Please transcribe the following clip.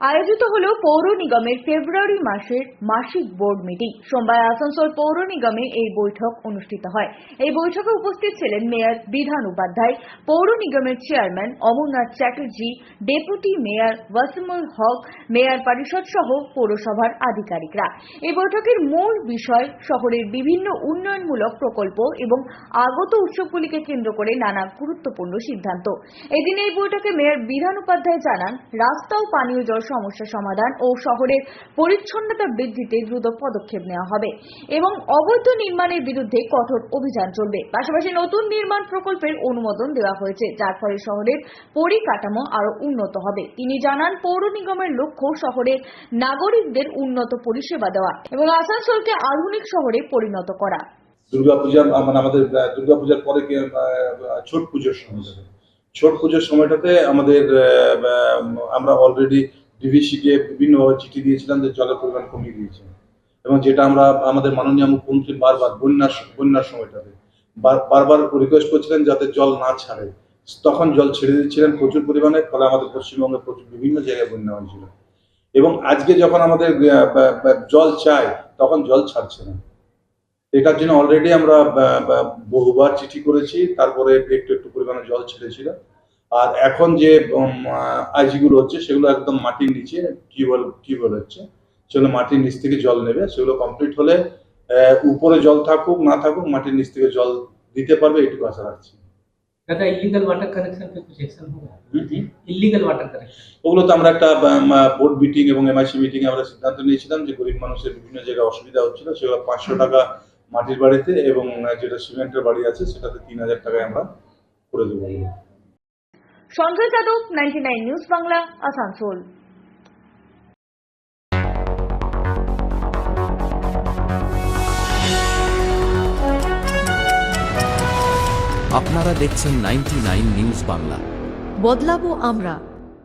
আয়োজিত হলো পৌর নিগমের ফেব্রুয়ারি মাসের মাসিক বোর্ড মিটিং। সোমবার আসানসোল পৌর নিগমে এই বৈঠক অনুষ্ঠিত হয়। এই বৈঠকে উপস্থিত ছিলেন মেয়র বিধান উপাধ্যায়, পৌর নিগমের chairman Amarnath Chatterjee, deputy mayor Wasimul Haque, mayor পরিষদ সহ পৌরসভার আধিকারিকরা। এই বৈঠকের মূল বিষয় শহরের বিভিন্ন উন্নয়নমূলক প্রকল্প এবং আগত উৎসবগুলিকে কেন্দ্র করে নানা গুরুত্বপূর্ণ সিদ্ধান্ত। এদিন এই বৈঠকে মেয়র বিধান উপাধ্যায় জানান, রাস্তা ও পানীয় জল সমস্যা সমাধান ও শহরের পরিচ্ছন্নতা বৃদ্ধিতে দ্রুত পদক্ষেপ নেওয়া হবে এবং অবৈধ নির্মাণের বিরুদ্ধে কঠোর অভিযান চলবে। পাশাপাশি নতুন নির্মাণ প্রকল্পের অনুমোদন দেওয়া হয়েছে, যার ফলে শহরের পরিকাঠামো আরো উন্নত হবে। তিনি জানান, পৌর নিগমের লক্ষ্য শহরের নাগরিকদের উন্নত পরিষেবা দেওয়া এবং আসানসোলকে আধুনিক শহরে পরিণত করা। দুর্গাপূজা মানে আমাদের দুর্গাপূজার পরে ছট পুজোর সময়, ছট পুজোর সময়টাতে আমাদের আমরা অলরেডি ডিভিসি কে বিভিন্ন চিঠি দিয়েছিলাম যে জলের পরিমাণ কমিয়ে দিয়েছে, এবং যেটা আমরা আমাদের মাননীয় মুখ্যমন্ত্রী বারবার বন্যার সময়টাতে বারবার রিকোয়েস্ট করছিলেন যাতে জল না ছাড়ে। তখন জল ছেড়ে দিচ্ছিলেন প্রচুর পরিমাণে, ফলে আমাদের পশ্চিমবঙ্গে প্রচুর বিভিন্ন জায়গায় বন্যা হয়েছিল। এবং আজকে যখন আমাদের জল চাই তখন জল ছাড়ছে না। এটার জন্য অলরেডি আমরা বহুবার চিঠি করেছি, তারপরে একটু পরিমাণে জল ছেড়েছিল। আর এখন যে আইজি গুলো হচ্ছে সেগুলো একদম মাটির নিচে টিউবওয়েল হচ্ছে, সেগুলো মাটির নিচ থেকে জল নেবে। সেগুলো কমপ্লিট হলে উপরে জল থাকুক না থাকুক মাটির নিচ থেকে জল দিতে পারবে, এটুকু আশা রাখছি। दादा इलीगल वाटर कनेक्शन पे कुछ एक्शन होगा? इलीगल वाटर कनेक्शन ওগুলো তো আমরা একটা বোর্ড মিটিং এবং এমআইসি মিটিং এ আমরা সিদ্ধান্ত নিয়েছিলাম যে গরিব মানুষের বিভিন্ন জায়গায় অসুবিধা হচ্ছিল, সেগুলো 500 টাকা মাটির বাড়িতে এবং যেটা সিমেন্টের বাড়ি আছে সেটাতে 3000 টাকায় আমরা করে দেবো। সঞ্জয় যাদব, 99 নিউজ বাংলা, আসানসোল। আপনারা দেখছেন 99 নিউজ বাংলা। বদলাবো আমরা।